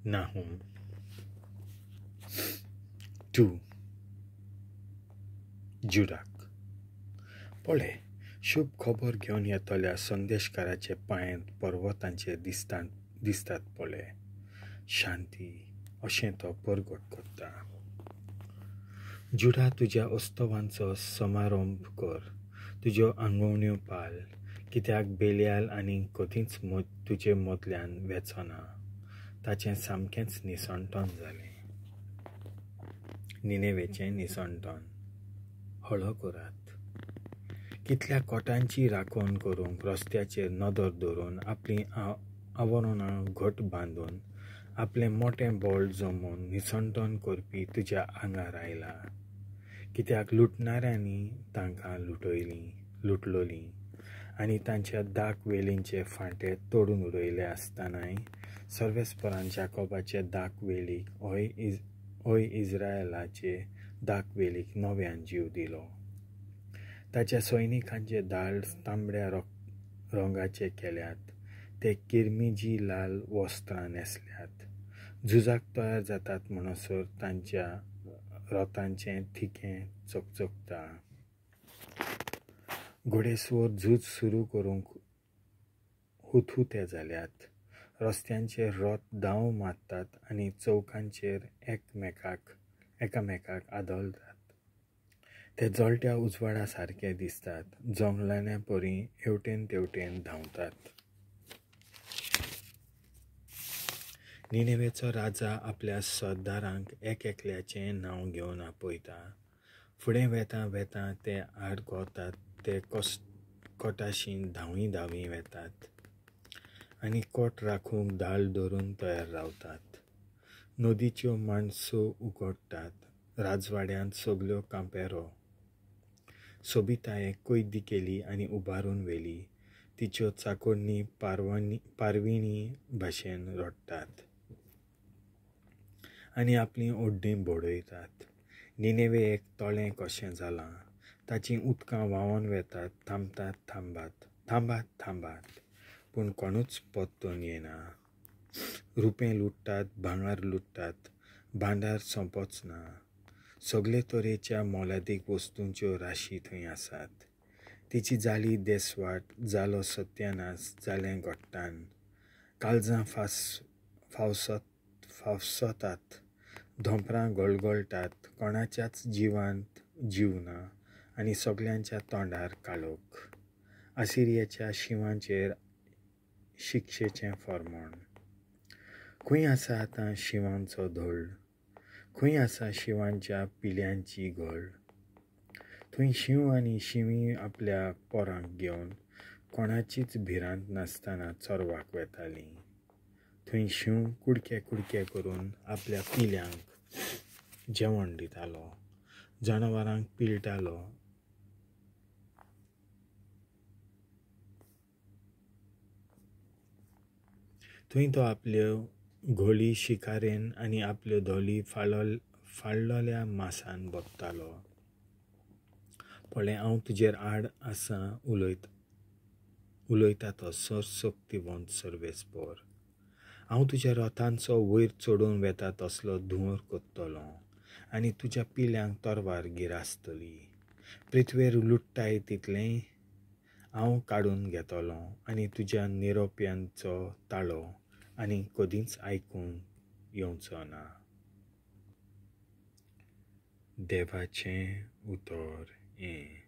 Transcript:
Nahum 2 जुडाक पळय, शुभ खबर घेवन येतल्या संदेशकाराचे पांय पर्वतांचेर दिसतात पळय. शांती अशें तो परगट करता. जुडा, तुज्या उत्सवांचो समारंभ कर, तुज्यो आंगवण्यो पाल, कित्याक बेलियाल आनी कधीच तुजे मदल्यान वेचना. ताचें सामकेंच निसणटोन जालें. निनेवेचें निसणटोन. हळो करात. कितल्या कोटांची राखण करूंक रस्त्याचेर नदर दवरून, आपली आवरणां घट बांदून, आपलें मोटें बोळ जमोवन निसणटोन करपी तुज्या आंगार आयला. कित्याक लुटणाऱ्यांनी तांकां लुटलोलीं आनी तांच्या दाख वेलींचे फांटे तोडून उडयले आसतनाय सर्वेस्परान जाकोबाचे दाख वेलीक ओय इस्रायेलाचे दाख वेलीक नव्यान जीव दिलो. ताच्या सैनिकांचे दाळ तांबड्या रंगाचे केल्यात, ते किरमिजी लाल वस्त्रां नेसल्यात. झुजाक तयार जातात म्हणसर तांच्या रथांचें थिकें चकचकता. घोडेस्वर झूज सुरू करूंक हुतहुते जाल्यात. रस्त्यांचेर रथ धांव मारतात आनी चौकांचेर एकामेकाक आदळतात. ते जळट्या उजवाडा सारके दिसतात, जंगलांच्या परी हेवटेन तेवटेन धांवतात. निनेवेचो राजा आपल्या सरदारांक एकल्याचें नांव घेवन आपयता. फुडें वेतां वेतां ते आड गोवतात. ते कोटाशीन धांवी वेतात आनी कोट राखूंक दाळ धरून तयार रावतात. नदीच्यो माणसो उगडटात. राजवाड्यांत सगल्यो कांपेरो. सोबितायेक कैदी केली आनी उबारून व्हेली. तिच्यो चाकोडणी पारविणी भाशेन रडटात आनी आपली ओड्डी बोडयतात. निनेवेक तोळें कशें जालां. ताचीं उदकां व्हांवोन वेतात. थांबात, पूण कोणूच परतून येना. रुपें लुटतात, भांगार लुटतात, भांडार सोंपोच ना. सगळे तरेच्या मोलादीक वस्तूंच्यो राशी थंय आसात. तिची जाली देसवाट, जालो सत्यानास, जालें घोट्टान. काळजां फावसतात, धोंपरां गळगळटात. कोणाच्याच जिवांत जीव ना आनी सगळ्यांच्या तोंडार काळोख. असिरियाच्या शिवांचेर शिक्षेचें फर्मोण. खंय आसा आतां शिवांचो धोळ? खंय आसा शिवांच्या पिल्यांची घळ? थंय शिव आनी शिवी आपल्या पोरांक घेवन कोणाचीच भिरांत नासतना चोरवाक वेतालीं. थंय शिव कुडके करून आपल्या पिल्यांक जेवण दितालो, जनावरांक पिळटालो. थंय तो आपल्यो घोळी शिकारेन आनी आपल्यो धोली फाळलोल्या मांसान भोगतालो. पळय, हांव तुजेर आड आसां उलयता तो सर्वशक्तिवंत सर्वेस्पर. हांव तुज्या रथांचो वयर चडून वेता तसलो धुंवर कोत्तलों आनी तुज्या पिल्यांक तोरवार गिरासतली. पृथ्वेर लुट्टाय तितलें हांव काडून घेतलों आनी तुज्या निरोप्यांचो ताळो आनी कदींच आयकूंक येवचो ना. देवाचें उतर हें.